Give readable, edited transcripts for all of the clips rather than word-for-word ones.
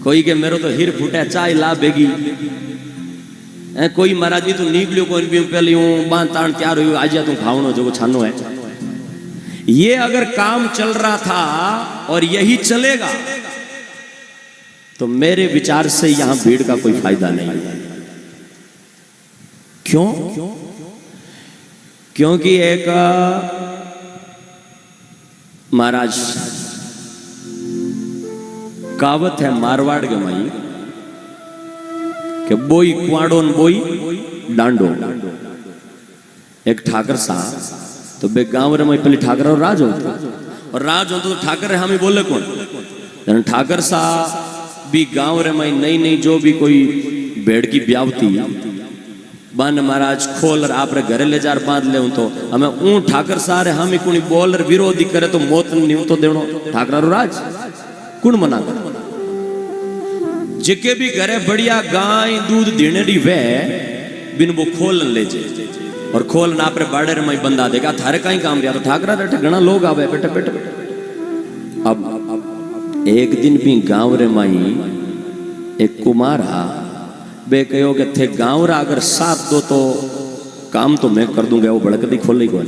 कोई के मेरो तो हिर फूटे चाय ला बेगी, कोई महाराज भी तू निकलियो कोई भी पहले यूं बांध तान तैयार हुई आज तू खावनो जो छानो है। ये अगर काम चल रहा था और यही चलेगा तो मेरे विचार से यहां भीड़ का कोई फायदा नहीं है। क्यों? क्योंकि एक महाराज कहावत है मारवाड़ के माई कि बोई कुआड़ो न बोई डांडो। एक ठाकर साहब तो बे गांव रे में पहले ठाकर और राज होता, और राज होता तो ठाकर रे हमें बोले कौन? ठाकर साहब भी गांव रे में नई नई जो भी कोई भेड़ की ब्यावती बन महाराज खोल आप रे घरे ले जार बांध ले तो हमें ऊं ठाकर सारे हमें कुणी बोल विरोधी करे तो मौत नहीं तो देवनो ठाकर राज कुण मना कर। जिके भी घरे बढ़िया गाय दूध देने दी वे बिन वो खोल ले जे और खोल ना आपरे बाड़े में बंदा देगा थारे का ही काम दिया तो ठाकरा बैठे घना लोग आवे बेटे बेटे बेटे। अब एक दिन भी गांव रे माई एक कुमारा बे कहो कि थे गांव रा अगर साथ दो तो काम तो मैं कर दूंगा, वो बड़कती खोल को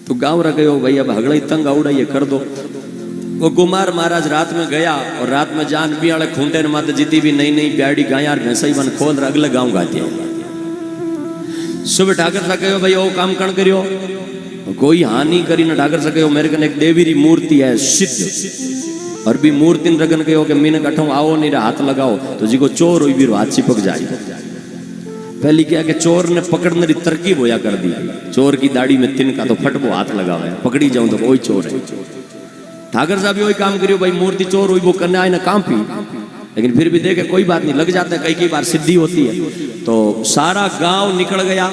तो गांव रा कहो भाई अब हगड़ा तंग आउड़ा ये कर दो। वो कुमार महाराज रात में गया और रात में जान भी आड़े खूंटे माते जीती भी नई नई ब्याड़ी गाय भैंसा बन खोल अगले गांव गाती है। सुबह ठाकर सा कहो भाई वो काम कण करियो, कोई हानि करी ना ठाकर सा कहो मेरे कने एक देवी री मूर्ति है सिद्ध और भी मूर्ति रगन कहो कि मीने कठों आओ नहीं हाथ लगाओ तो जी को चोर हुई भी हाथ चिपक जाए। पहली क्या कि चोर ने पकड़ने की तरकीब होया कर दी, चोर की दाढ़ी में तिनका तो फट वो हाथ लगावे पकड़ी जाऊं तो कोई चोर है। ठाकर साहब वही काम करियो भाई मूर्ति चोर हुई वो करने आए ना काम पी, लेकिन फिर भी देखे कोई बात नहीं लग जाता है, कई बार सिद्धि होती है। तो सारा गांव निकल गया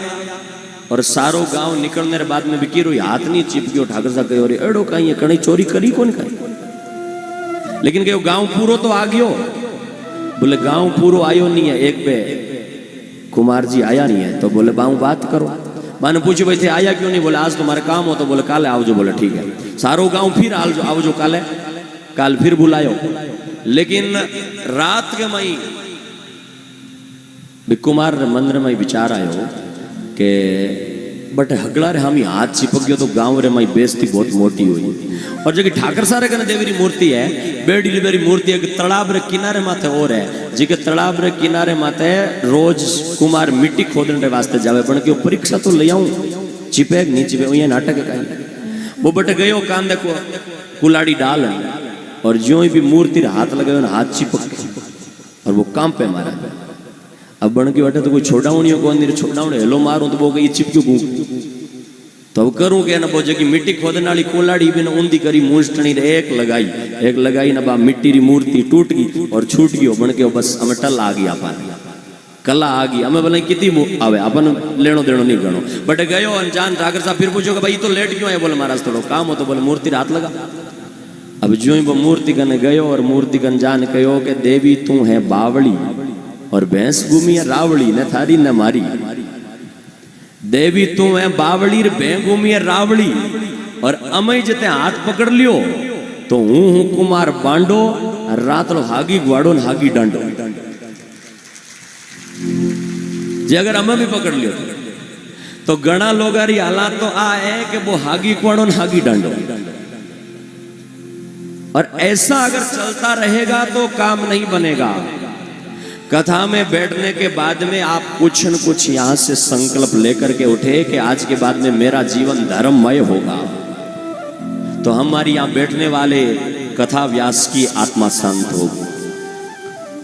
और सारो गांव निकलने के बाद में भी की हाथ नहीं चिपकियो। ठाकर साहब कहो रे एड़ो कहीं कणी चोरी करी कौन करी, लेकिन कहो गांव पूरो तो आ गयो। बोले गांव पूरो आयो नहीं है, एक पे कुमार जी आया नहीं है। तो बोले बाऊ बात करो, मैंने पूछो भाई थे आया क्यों नहीं? बोले आज तुम्हारे काम हो तो बोले काले आओ जो। बोले ठीक है, सारो गांव फिर आओ जो काले, काल फिर बुलायो। लेकिन रात के मई कुमार मंदिर में विचार आयो कि बट हगड़ा रे हम हाथ चिपक गयो तो गांव रे मई बेइज्जती बहुत मोटी हुई। और जो ठाकर सारे कने देवी री मूर्ति है बेडी लिबेरी मूर्ति एक तालाब रे किनारे माथे और है, जी के तालाब रे किनारे माथे रोज कुमार मिट्टी खोदने रे वास्ते जावे, पण के परीक्षा तो ले आऊं चिपे नहीं चिपे ये नाटक है कहीं। वो बट गयो कान देखो कुलाड़ी डाल और ज्यों भी मूर्ति रे हाथ लगायो ना हाथ चिपक और वो काम पे मारा। अब बन के बैठे तो कोई छोड़ावनी कौन नहीं, छोड़ावने हेलो मारूं तो वो कहीं चिपक्यू गूं तो करूं के ना वो जगी मिट्टी खोदने वाली कुलाड़ी भी ना ऊंधी करी मूंछटनी एक लगाई ना बा मिट्टी री मूर्ति टूट गई और छूट गयो। बन के बस हमें टल आ गई अपन कला आ गई, हमें बोले कितनी आवे अपन लेनो देनो नहीं गणो। बट गयो अनजान ठाकर साहब फिर पूछो कि भाई तो लेट क्यों है? बोले महाराज थोड़ा काम हो तो बोले मूर्ति हाथ लगा। अब जो ही वो मूर्ति कने गयो और मूर्ति कन जान कहो कि देवी तू है बावड़ी और भैंस घूमी है रावड़ी ने थारी न मारी। देवी तू है बावड़ी भैंस घूमी है रावड़ी और अमय जते हाथ पकड़ लियो तो हूं कुमार बांडो रात लो हागी ग्वाड़ो हागी डांडो। जे अगर अमय भी पकड़ लियो तो घना लोग हालात तो आ है कि वो हागी ग्वाड़ो हागी डांडो। और ऐसा अगर चलता रहेगा तो काम नहीं बनेगा। कथा में बैठने के बाद में आप कुछ न कुछ यहां से संकल्प लेकर के उठे कि आज के बाद में मेरा जीवन धर्ममय होगा, तो हमारी यहां बैठने वाले कथा व्यास की आत्मा शांत होगी,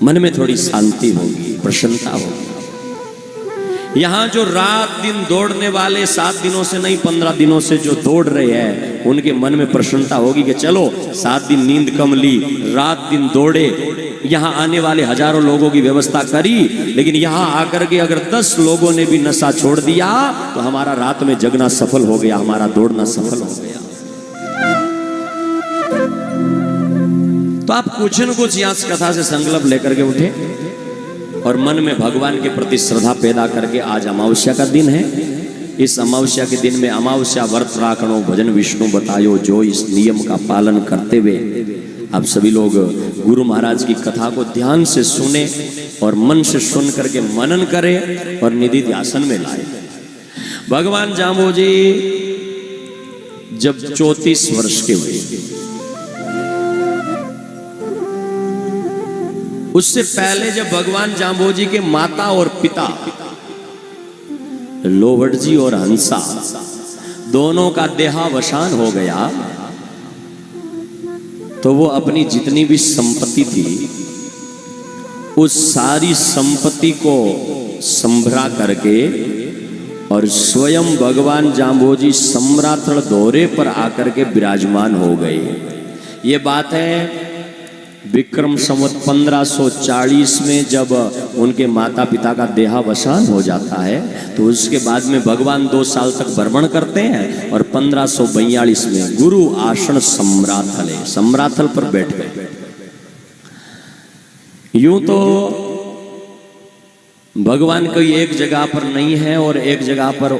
मन में थोड़ी शांति होगी, प्रसन्नता होगी। यहां जो रात दिन दौड़ने वाले 7 दिनों से नहीं 15 दिनों से जो दौड़ रहे हैं उनके मन में प्रसन्नता होगी कि चलो 7 दिन नींद कम ली, रात दिन दौड़े, यहाँ आने वाले हजारों लोगों की व्यवस्था करी, लेकिन यहाँ आकर के अगर 10 लोगों ने भी नशा छोड़ दिया तो हमारा रात में जगना सफल हो गया, हमारा दौड़ना सफल हो गया। तो आप कुछ न कुछ यहाँ कथा से संकल्प लेकर के उठे और मन में भगवान के प्रति श्रद्धा पैदा करके आज अमावस्या का दिन है। इस अमावस्या के दिन में अमावस्या व्रत राखणो भजन विष्णु बतायो, जो इस नियम का पालन करते हुए आप सभी लोग गुरु महाराज की कथा को ध्यान से सुने और मन से सुन करके मनन करें और निधि ध्यान में लाए। भगवान जाम्बोजी जब 34 वर्ष के हुए, उससे पहले जब भगवान जाम्बोजी के माता और पिता लोवट जी और हंसा दोनों का देहावसान हो गया, तो वो अपनी जितनी भी संपत्ति थी उस सारी संपत्ति को संभरा करके और स्वयं भगवान जाम्बोजी सम्राथल दौरे पर आकर के विराजमान हो गए। ये बात है विक्रम संवत 1540 में जब उनके माता पिता का देहावसान हो जाता है, तो उसके बाद में भगवान 2 साल तक भ्रमण करते हैं और 1542 में गुरु आसन सम्राथल पर बैठ गए। यूं तो भगवान कोई एक जगह पर नहीं है और एक जगह पर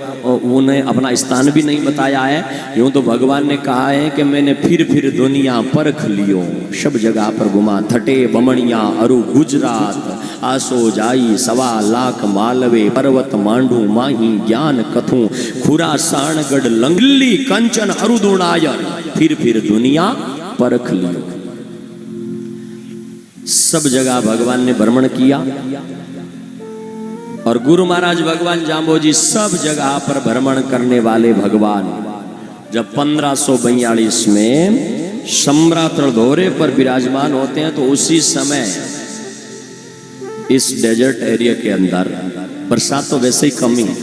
उन्हें अपना स्थान भी नहीं बताया है। यूं तो भगवान ने कहा है कि मैंने फिर दुनिया परख लियो, सब जगह पर घुमा, थटे बमणिया अरु गुजरात, आसो जाई 1.25 लाख मालवे, पर्वत मांडू माही ज्ञान कथू, खुरासान गढ़ लंगली कंचन अरुदुणायर, फिर दुनिया परख लियो। सब जगह भगवान ने भ्रमण किया और गुरु महाराज भगवान जाम्बोजी सब जगह पर भ्रमण करने वाले भगवान जब 1542 में सम्राथल दौरे पर विराजमान होते हैं, तो उसी समय इस डेजर्ट एरिया के अंदर बरसात तो वैसे ही कमी है,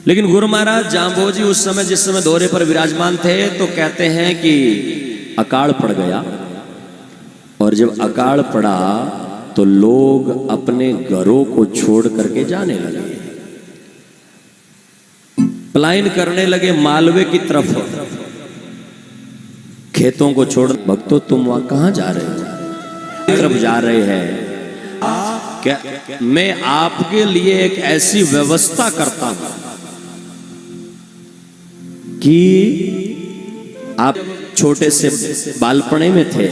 लेकिन गुरु महाराज जाम्बोजी उस समय जिस समय दौरे पर विराजमान थे, तो कहते हैं कि अकाल पड़ गया। और जब अकाल पड़ा तो लोग अपने घरों को छोड़ करके जाने लगे, पलायन करने लगे मालवे की तरफ, खेतों को छोड़। भक्तों तुम वहां कहां जा रहे हो? तरफ जा रहे हैं क्या? मैं आपके लिए एक ऐसी व्यवस्था करता हूं कि आप छोटे से बालपने में थे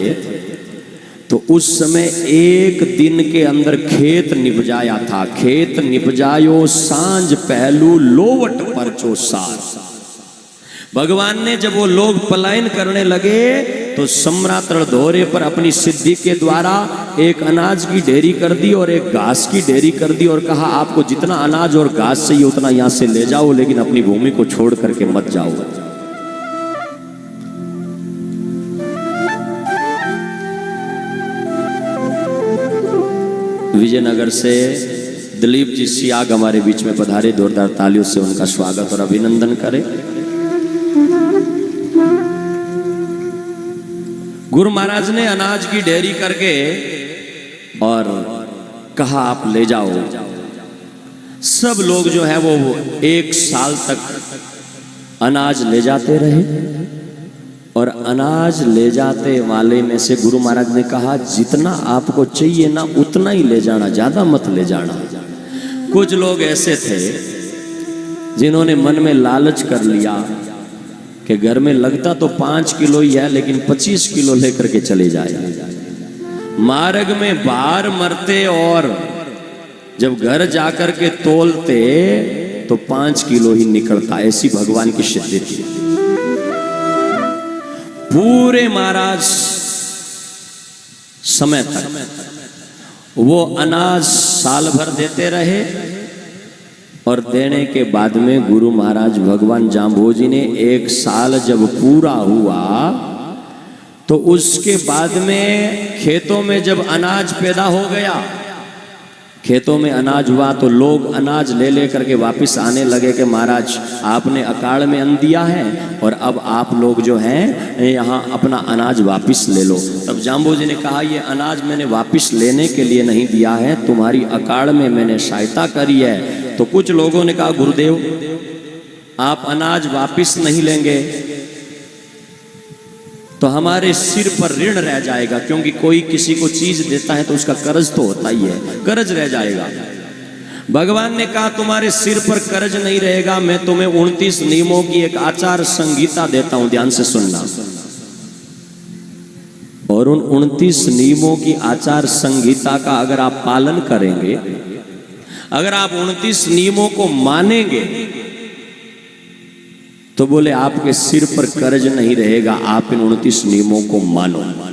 तो उस समय एक दिन के अंदर खेत निपजाया था। खेत निपजायो सांझ पहलू लोवट पर जो सार। भगवान ने जब वो लोग पलायन करने लगे तो सम्राथल दौरे पर अपनी सिद्धि के द्वारा एक अनाज की ढेरी कर दी और एक घास की ढेरी कर दी और कहा आपको जितना अनाज और घास चाहिए उतना यहां से ले जाओ, लेकिन अपनी भूमि को छोड़ करके मत जाओ। विजयनगर से दिलीप जी सियाग हमारे बीच में पधारे, जोरदार तालियों से उनका स्वागत और अभिनंदन करें। गुरु महाराज ने अनाज की ढेरी करके और कहा आप ले जाओ। सब लोग जो है वो 1 साल तक अनाज ले जाते रहे और अनाज ले जाते वाले में से गुरु महाराज ने कहा जितना आपको चाहिए ना उतना ही ले जाना, ज्यादा मत ले जाना। कुछ लोग ऐसे थे जिन्होंने मन में लालच कर लिया कि घर में लगता तो 5 किलो ही है, लेकिन 25 किलो लेकर के चले जाए। मार्ग में बाहर मरते और जब घर जाकर के तोलते तो 5 किलो ही निकलता। ऐसी भगवान की सिद्धि थी। पूरे महाराज समय तक वो अनाज साल भर देते रहे और देने के बाद में गुरु महाराज भगवान जाम्बोजी ने 1 साल जब पूरा हुआ तो उसके बाद में खेतों में जब अनाज पैदा हो गया, खेतों में अनाज हुआ तो लोग अनाज ले लेकर के वापस आने लगे कि महाराज आपने अकाल में अन्न दिया है और अब आप लोग जो हैं यहाँ अपना अनाज वापस ले लो। तब जाम्बोजी ने कहा ये अनाज मैंने वापस लेने के लिए नहीं दिया है, तुम्हारी अकाल में मैंने सहायता करी है। तो कुछ लोगों ने कहा गुरुदेव आप अनाज वापस नहीं लेंगे तो हमारे सिर पर ऋण रह जाएगा, क्योंकि कोई किसी को चीज देता है तो उसका कर्ज तो होता ही है, कर्ज रह जाएगा। भगवान ने कहा तुम्हारे सिर पर कर्ज नहीं रहेगा, मैं तुम्हें 29 नियमों की एक आचार संहिता देता हूं, ध्यान से सुनना। और उन 29 नियमों की आचार संहिता का अगर आप पालन करेंगे, अगर आप 29 नियमों को मानेंगे, तो बोले आपके सिर पर कर्ज नहीं रहेगा। आप इन 29 नियमों को मानो।